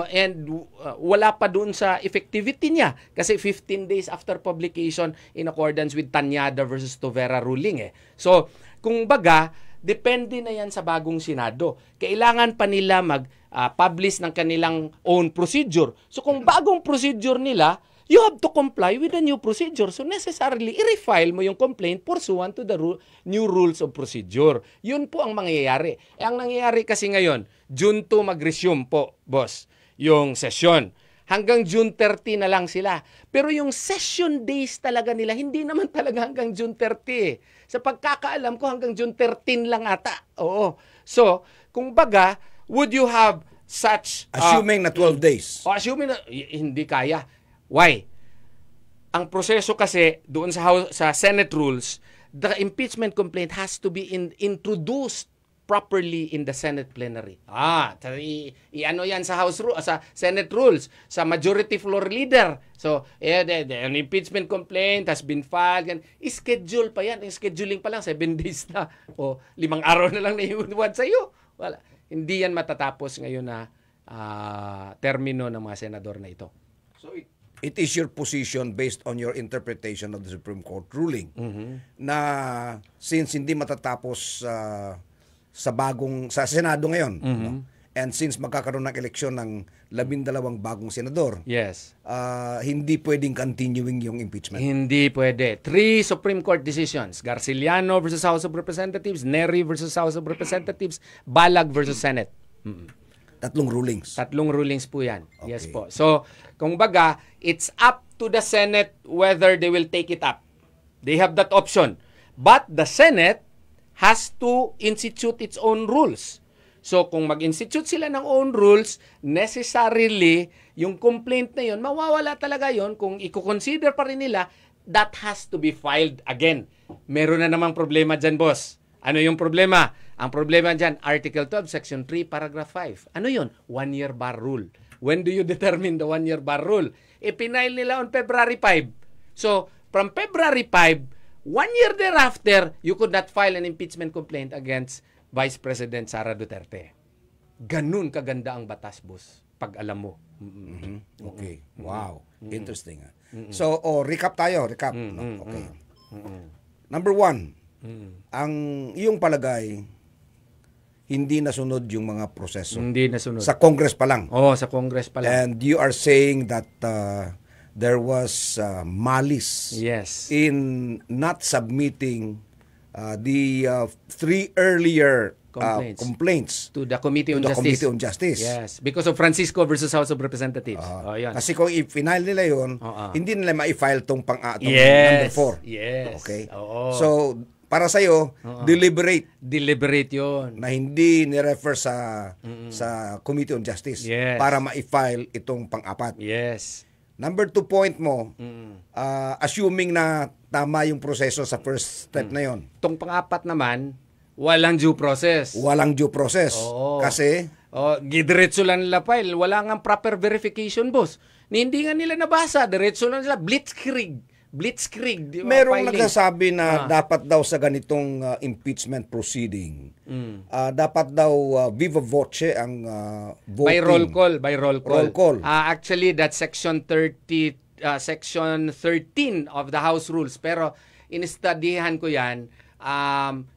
And wala pa doon sa effectivity niya. Kasi 15 days after publication in accordance with Tanyada versus Tovera ruling. So, kung baga, depende na yan sa bagong Senado. Kailangan pa nila mag-publish ng kanilang own procedure. So, kung bagong procedure nila, you have to comply with the new procedure. So necessarily, i-refile mo yung complaint pursuant to the new rules of procedure. Yun po ang mangyayari. Ang nangyayari kasi ngayon, June 2 mag-resume po, boss, yung session. Hanggang June 30 na lang sila. Pero yung session days talaga nila, hindi naman talaga hanggang June 30. Sa pagkakaalam ko, hanggang June 13 lang ata. Oo. So, kung baga, would you have such... assuming na 12 days. Assuming na, hindi kaya. Why? Ang proseso kasi doon sa Senate rules, the impeachment complaint has to be introduced properly in the Senate plenary. Ano yan sa sa Senate rules, sa majority floor leader. So, an impeachment complaint has been filed. I-schedule pa yan. Scheduling pa lang 7 days na. O 5 araw na lang naiunuwan sa iyo. Wala. Hindi yan matatapos ngayon na termino ng mga senador na ito. So, it is your position based on your interpretation of the Supreme Court ruling na since hindi matatapos sa Senado ngayon, no? And since magkakaroon ng eleksyon ng 12 bagong senador, yes, hindi pwedeng continuing yung impeachment. Hindi pwede. 3 Supreme Court decisions: Garciliano versus House of Representatives, Nery versus House of Representatives, Balag versus Senate. 3 rulings. 3 rulings po yan. Okay. Yes po. So, kung baga, it's up to the Senate whether they will take it up. They have that option. But the Senate has to institute its own rules. So, kung mag-institute sila ng own rules, necessarily, yung complaint na yun, mawawala talaga yun. Kung i-consider pa rin nila, that has to be filed again. Meron na namang problema dyan, boss. Ano yung problema? Ang problema dyan, Article 12, Section 3, Paragraph 5. Ano yun? 1-year bar rule. When do you determine the 1-year bar rule? Ipinail nila on February 5. So, from February 5, 1 year thereafter, you could not file an impeachment complaint against Vice President Sara Duterte. Ganun kaganda ang batas, boss, pag alam mo. Okay. Wow. Interesting. So, recap tayo. Recap. No? Okay. Number 1, ang iyong palagay, hindi nasunod yung mga proseso. Hindi nasunod. Sa Congress pa lang. Sa Congress pa lang. And you are saying that there was malice in not submitting the 3 earlier complaints to the Committee on Justice. Yes, because of Francisco versus House of Representatives. Kasi kung i-final nila yun, hindi nila ma-file tong number 4. Yes. Okay? So, para sa'yo, deliberate yun. Na hindi ni-refer sa Committee on Justice para ma-file itong pang-4. Yes. Number 2 point mo, assuming na tama yung proseso sa first step na yon. Itong pang-4 naman, walang due process. Walang due process. Kasi? Diretso lang nila file. Wala nga proper verification, boss. Hindi nga nila nabasa. Diretso lang nila. Blitzkrieg. blitzkrieg, di ba? Merong Filing. nagsasabi na dapat daw sa ganitong impeachment proceeding, dapat daw viva voce ang voting. By roll call. Roll call. Actually, that's section 13 of the House Rules. Pero in-studyhan ko yan,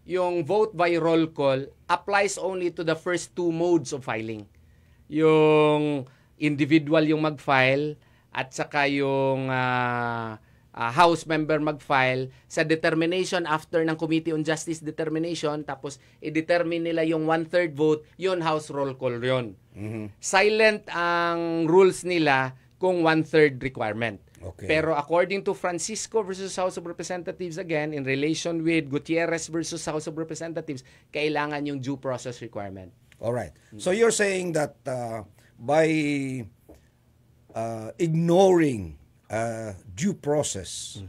yung vote by roll call applies only to the first two modes of filing. Yung individual yung mag-file at saka yung House member mag-file sa determination after ng Committee on Justice determination, tapos i-determine nila yung 1/3 vote, yun House roll call yun. Silent ang rules nila kung 1/3 requirement. Okay. Pero according to Francisco versus House of Representatives, again, in relation with Gutierrez versus House of Representatives, kailangan yung due process requirement. Alright. So you're saying that by ignoring due process,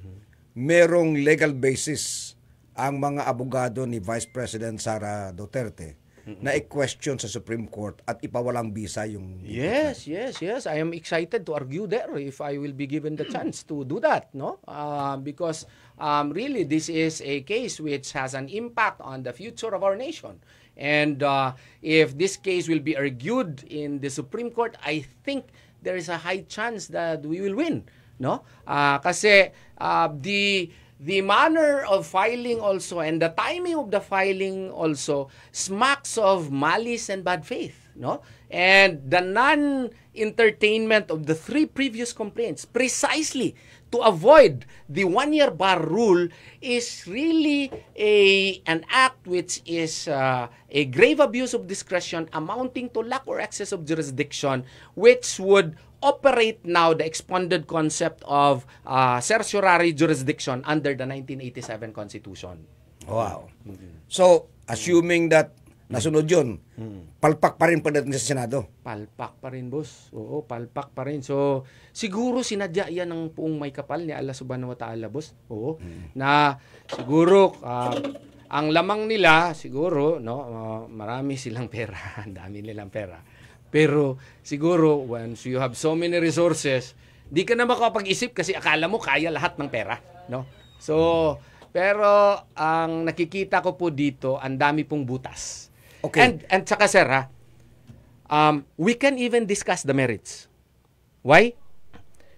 merong legal basis ang mga abogado ni Vice President Sara Duterte na i-question sa Supreme Court at ipawalang bisa yung... Yes. I am excited to argue there if I will be given the chance to do that, no? Because really this is a case which has an impact on the future of our nation. And if this case will be argued in the Supreme Court, I think there is a high chance that we will win, no? Kasi the manner of filing also and the timing of the filing also smacks of malice and bad faith, no? And the non-entertainment of the three previous complaints precisely to avoid the one-year bar rule is really an act which is a grave abuse of discretion amounting to lack or excess of jurisdiction, which would operate now the expanded concept of certiorari jurisdiction under the 1987 Constitution. Wow. So, assuming that nasunod yun, palpak pa rin pagdating sa Senado. Palpak pa rin, boss. Oo, palpak pa rin. So, siguro sinadya yan ng Poong May Kapal ni Allah Subhanahu wa Ta'ala, boss. Oo. Na siguro ang lamang nila siguro, no, marami silang pera, ang dami nilang pera. Pero siguro once you have so many resources, di ka na makapag-isip kasi akala mo kaya lahat ng pera, no? So, pero ang nakikita ko po dito, ang dami pong butas. Okay. And saka sir, we can even discuss the merits. Why?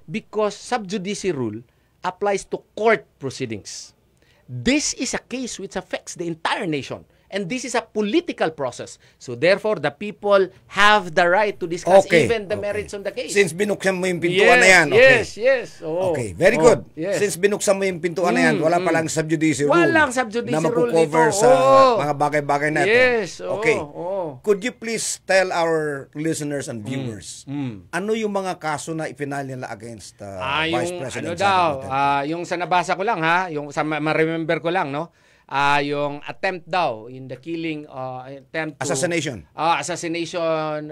Because sub judice rule applies to court proceedings. This is a case which affects the entire nation. And this is a political process. So therefore, the people have the right to discuss even the merits on the case. Since binuksan mo yung pintuan na yan. Yes. Oh. Okay, very good. Yes. Since binuksan mo yung pintuan na yan, wala palang sub-judice rule. Walang sub-judice na rule makukover dito. sa mga bagay-bagay na ito. Yes. Okay. Could you please tell our listeners and viewers, ano yung mga kaso na ipinal nila against Vice President Sara Duterte? Yung sa nabasa ko lang yung sa ma-remember ko lang, no? Yung attempt daw in the killing attempt to Assassination. Assassination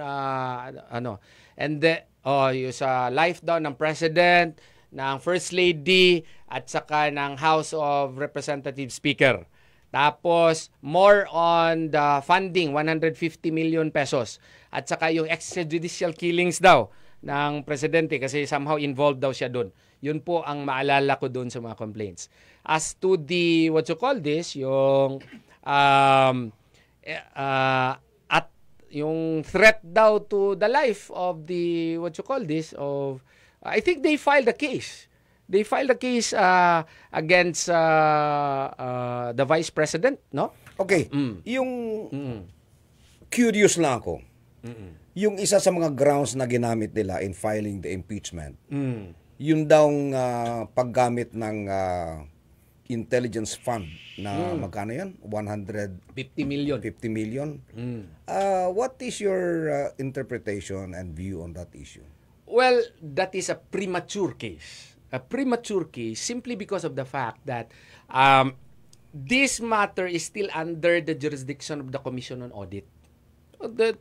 and yung sa life daw ng president, ng first lady at saka ng House of Representatives Speaker. Tapos more on the funding 150 million pesos at saka yung extrajudicial killings daw ng presidente kasi somehow involved daw siya doon. Yun po ang maalala ko doon sa mga complaints. As to the, yung at yung threat daw to the life of the, I think they filed a case. They filed a case against the Vice President, no? Okay. Yung curious lang ako. Yung isa sa mga grounds na ginamit nila in filing the impeachment, yun daw paggamit ng intelligence fund na magkano yan? 150 million. What is your interpretation and view on that issue? Well, that is a premature case. A premature case simply because of the fact that this matter is still under the jurisdiction of the Commission on Audit.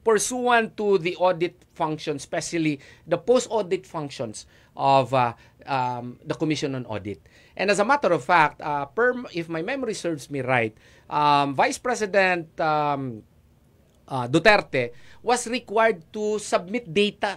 Pursuant to the audit function, especially the post-audit functions of the Commission on Audit. And as a matter of fact, if my memory serves me right, Vice President Duterte was required to submit data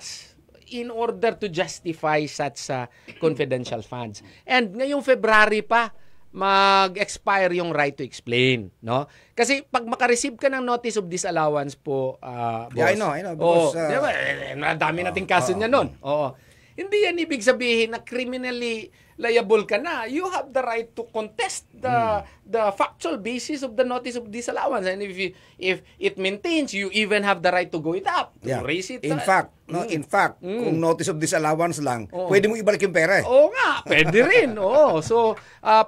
in order to justify such confidential funds. And ngayong February pa, mag-expire yung right to explain, no? Kasi pag makareceive ka ng notice of disallowance po, boss. Yeah, I know. Because, diba? Madami nating kaso niya nun. Oo. Hindi yan ibig sabihin na criminally liable ka na. You have the right to contest the factual basis of the notice of disallowance. And if it maintains, you even have the right to go it up, to raise it. In fact, kung notice of disallowance lang, pwede mo ibalik yung pera. Oo nga, pwede rin. Oo. So,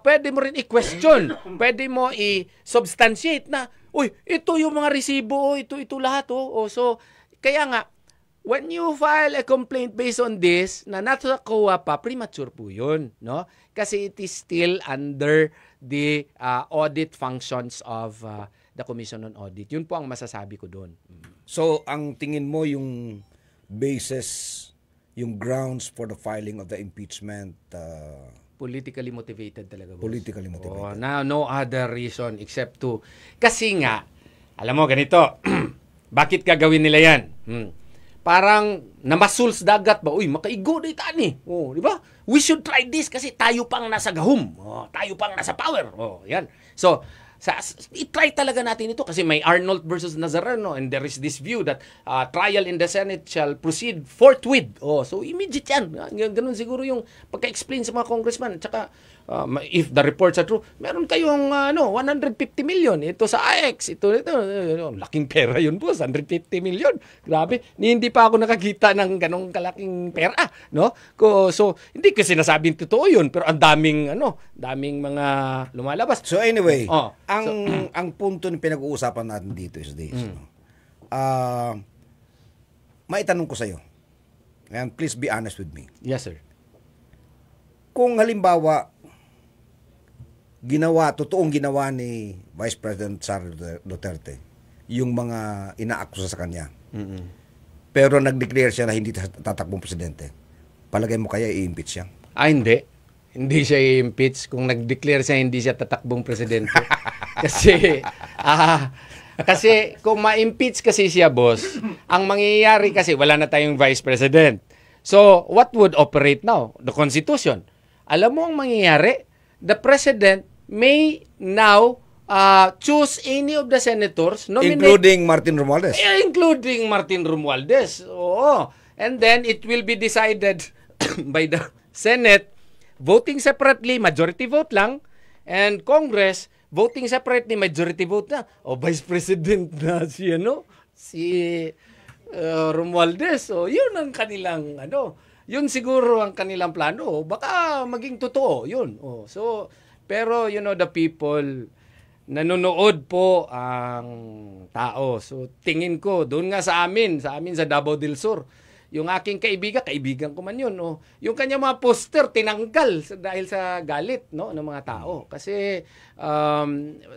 pwede mo rin i-question. Pwede mo i-substantiate na, uy, ito yung mga resibo, ito lahat. So, kaya nga, when you file a complaint based on this, na natakuha pa, premature po yun, no? Kasi it is still under the audit functions of the Commission on Audit. Yun po ang masasabi ko doon. So, ang tingin mo yung basis, yung grounds for the filing of the impeachment, politically motivated talaga, boss. Politically motivated. No other reason except to, kasi nga, alam mo, ganito, bakit gagawin nila yan? Parang namasuls dagat ba? Uy, makaigo na itani. Di ba? We should try this kasi tayo pang nasa gahum. Tayo pang nasa power. Yan. So, i-try talaga natin ito kasi may Arnold versus Nazareno and there is this view that trial in the Senate shall proceed forthwith. So, immediate yan. Ganun siguro yung pagka-explain sa mga congressman. Tsaka, if the reports are true, meron kayong 150 million. Ito sa AX. Ito. Laking pera yun po. 150 million. Grabe. Hindi pa ako nakakita ng ganong kalaking pera. No? So, hindi ko sinasabing totoo yun. Pero ang daming mga lumalabas. So anyway, ang punto na pinag-uusapan natin dito is this. Maitanong ko sa'yo. And please be honest with me. Yes, sir. Kung halimbawa, totoong ginawa ni Vice President Sara Duterte yung mga inaakusa sa kanya. Pero nag-declare siya na hindi tatakbong presidente. Palagay mo kaya i-impeach siya? Hindi. Hindi siya i-impeach kung nag-declare siya hindi siya tatakbong presidente. Kasi kung ma-impeach kasi siya, boss, ang mangyayari kasi wala na tayong vice president. So, what would operate now? The Constitution. Alam mo ang mangyayari? The president may now choose any of the senators, including Martin Romualdez. Including Martin Romualdez. Oo. And then it will be decided by the Senate voting separately, majority vote lang, and Congress voting separately, majority vote na. Vice President na si Romualdez. Yun ang kanilang yun siguro ang kanilang plano. Baka maging totoo yun. So pero the people, nanonood po ang tao. So tingin ko doon nga sa amin sa Davao del Sur, yung aking kaibigan ko man yun, yung kanya mga poster tinanggal dahil sa galit ng mga tao. Kasi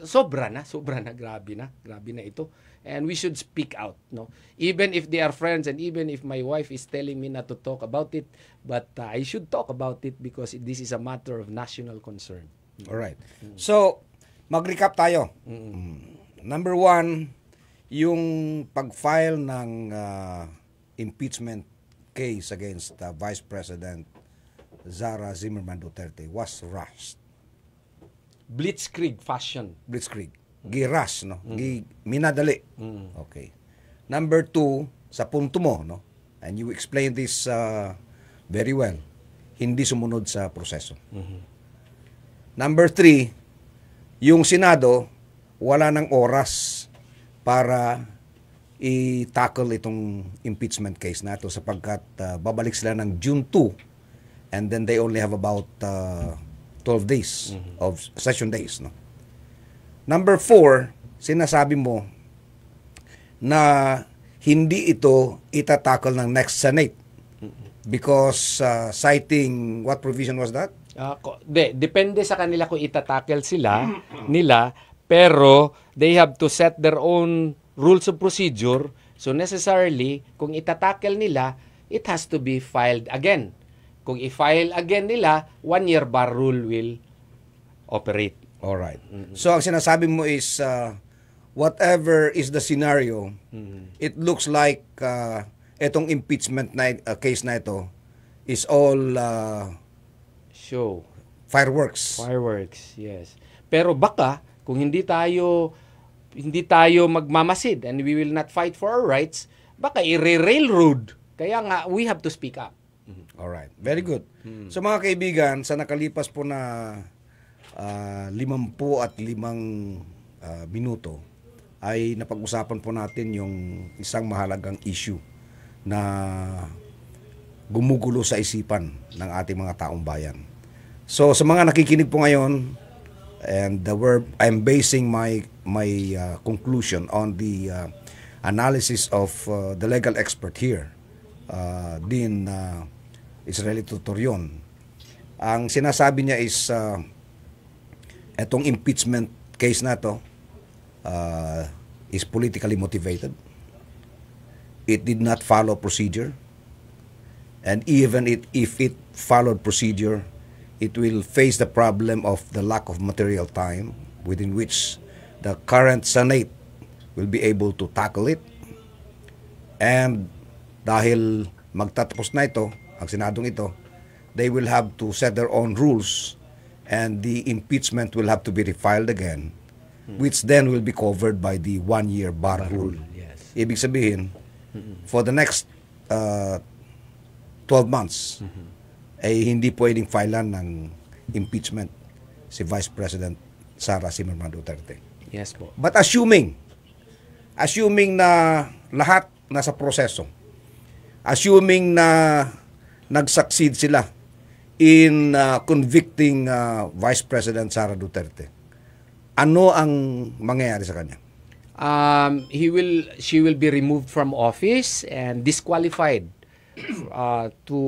sobra na, grabe na ito. And we should speak out, even if they are friends and even if my wife is telling me not to talk about it, but I should talk about it because this is a matter of national concern. Alright. So, mag-recap tayo. Number 1, yung pag-file ng impeachment case against Vice President Sara Zimmerman Duterte was rushed. Blitzkrieg fashion. Giras, minadali. Okay. Number 2, sa punto mo, and you explain this very well, hindi sumunod sa proseso. Number 3, yung Senado, wala ng oras para i-tackle itong impeachment case na ito sapagkat babalik sila ng June 2 and then they only have about 12 days of session days. Number 4, sinasabi mo na hindi ito itatackle ng next Senate because citing, what provision was that? Depende sa kanila kung itatackle nila, pero they have to set their own rules of procedure. So necessarily, kung itatackle nila, it has to be filed again. Kung i-file again nila, 1-year bar rule will operate. Alright. So ang sinasabi mo is whatever is the scenario, it looks like etong impeachment na case na ito is all Show. fireworks. Fireworks, yes. Pero baka kung hindi tayo magmamasid and we will not fight for our rights, baka i-railroad. Kaya nga we have to speak up. All right. Very good. So mga kaibigan, sa nakalipas po na 55 minuto ay napag-usapan po natin yung isang mahalagang issue na gumugulo sa isipan ng ating mga taong bayan. So sa mga nakikinig po ngayon, and I'm basing my conclusion on the analysis of the legal expert here, Dean Israelito Torion. Ang sinasabi niya is etong impeachment case na to is politically motivated. It did not follow procedure. And even if it followed procedure, it will face the problem of the lack of material time within which the current Senate will be able to tackle it. And dahil magtatapos na ito, ang Senadong ito, they will have to set their own rules and the impeachment will have to be refiled again, which then will be covered by the one-year bar rule. Yes. Ibig sabihin, for the next 12 months, ay hindi pwedeng filean ng impeachment si Vice President Sara Zimmerman Duterte. Yes po. But assuming na lahat nasa proseso, assuming na nag-succeed sila in convicting Vice President Sara Duterte, ano ang mangyayari sa kanya? She will be removed from office and disqualified to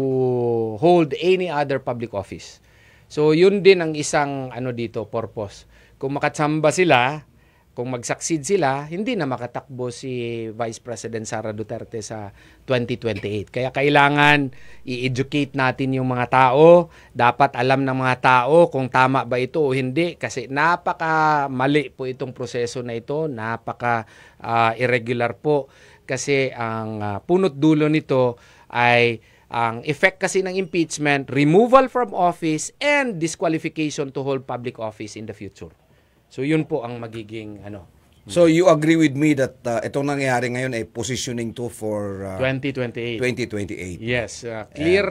hold any other public office. So yun din ang isang dito purpose. Kung makatsamba sila, kung mag-succeed sila, hindi na makatakbo si Vice President Sara Duterte sa 2028. Kaya kailangan i-educate natin yung mga tao. Dapat alam ng mga tao kung tama ba ito o hindi. Kasi napaka mali po itong proseso na ito. Napaka irregular po. Kasi ang punot dulo nito ay ang effect kasi ng impeachment, removal from office and disqualification to hold public office in the future. So yun po ang magiging So you agree with me that itong nangyayari ngayon ay positioning to for 2028. 2028. Yes, clear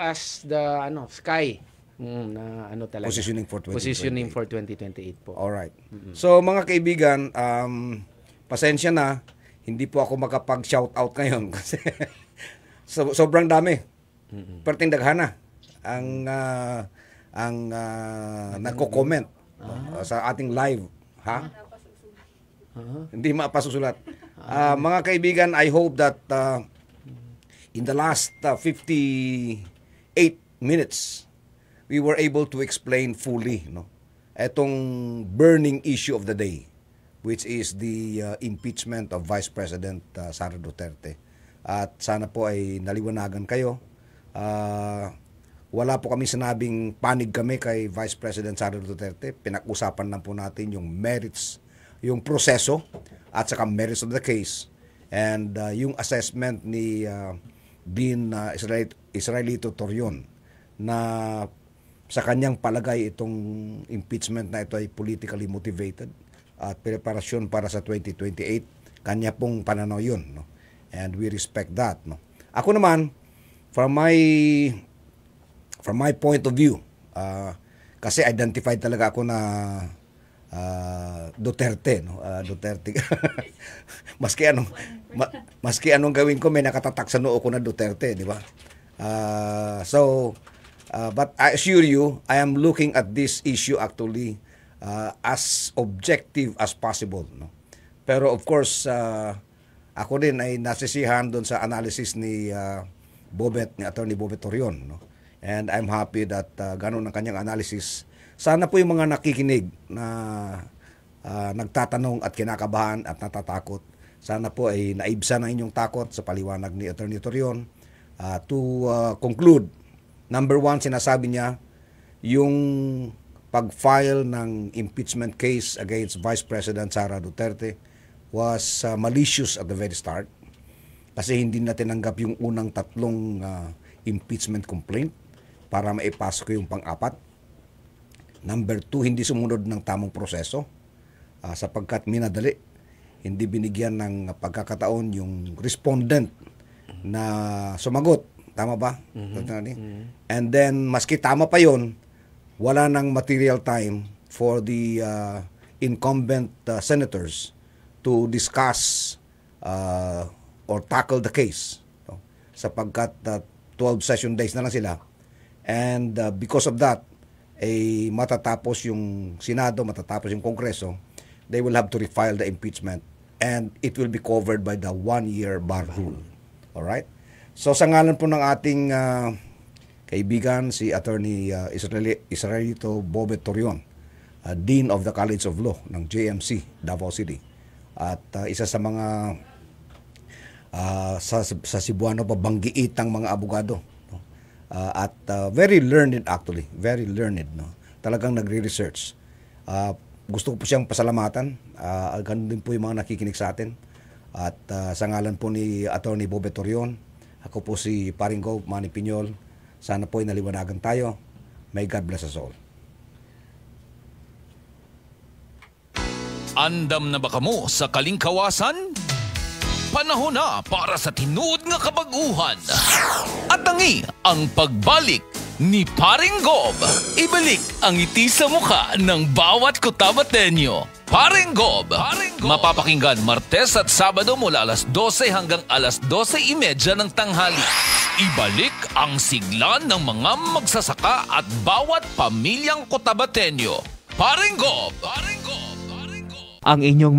as the sky. Na talaga. Positioning for 2028. Positioning for 2028 po. All right. So mga kaibigan, pasensya na, hindi po ako makapag-shout out ngayon kasi sobrang dami. Perting daghana ang nagko-comment sa ating live, ha? Hindi mapasusulat. Mga kaibigan, I hope that in the last 58 minutes we were able to explain fully, etong burning issue of the day, which is the impeachment of Vice President Sara Duterte. At sana po ay naliwanagan kayo. Wala po kami sinabing panig kami kay Vice President Sara Duterte. Pinag-usapan lang po natin yung merits, yung proseso, at saka merits of the case. And yung assessment ni Dean Israelito Torion na sa kanyang palagay itong impeachment na ito ay politically motivated at preparasyon para sa 2028. Kanya pong pananaw yun, and we respect that. Ako naman, from my point of view, kasi identified talaga ako na Duterte, Duterte. maski anong gawin ko, may nakatatak sa noo ko na Duterte, di ba? But I assure you, I am looking at this issue actually as objective as possible, Pero of course, ako din ay nasisihan doon sa analysis ni Attorney Bobet Torion, And I'm happy that ganun ang kanyang analysis. Sana po yung mga nakikinig na nagtatanong at kinakabahan at natatakot, sana po ay naibsan ang inyong takot sa paliwanag ni Attorney Torion. To conclude, number one, sinasabi niya, yung pag-file ng impeachment case against Vice President Sara Duterte was malicious at the very start. kasi hindi na tinanggap yung unang tatlong impeachment complaint para maipasok yung pang-apat. Number 2, hindi sumunod ng tamang proseso sapagkat minadali. Hindi binigyan ng pagkakataon yung respondent na sumagot. Tama ba? And then, maski tama pa yon, wala nang material time for the incumbent senators to discuss or tackle the case. No? Sapagkat 12 session days na lang sila. And because of that, matatapos yung Senado, matatapos yung Kongreso, they will have to refile the impeachment and it will be covered by the 1-year bar rule. Alright? So sa ngalan po ng ating kaibigan, si Attorney Israelito Bobe Torion, Dean of the College of Law ng JMC, Davao City, at isa sa mga sa Cebuano pabanggiitang mga abogado, no? At very learned actually, very learned, no? Talagang nagre-research. Gusto ko po siyang pasalamatan. Ganun din po yung mga nakikinig sa atin. At sa ngalan po ni Attorney Bobe Torion, ako po si Paring Gov Manny Piñol. Sana po ay naliwanagan tayo. May God bless us all. Andam na ba kamo sa kalingkawasan? Panahon na para sa tinuod nga kabaguhan. At tangi ang pagbalik ni Paring Gob. Ibalik ang ngiti sa mukha ng bawat Cotabateño. Paring Gob. Mapapakinggan Martes at Sabado mula alas 12 hanggang alas 12:30 ng tanghali. Ibalik ang sigla ng mga magsasaka at bawat pamilyang Cotabateño. Paring Gob. Ang inyong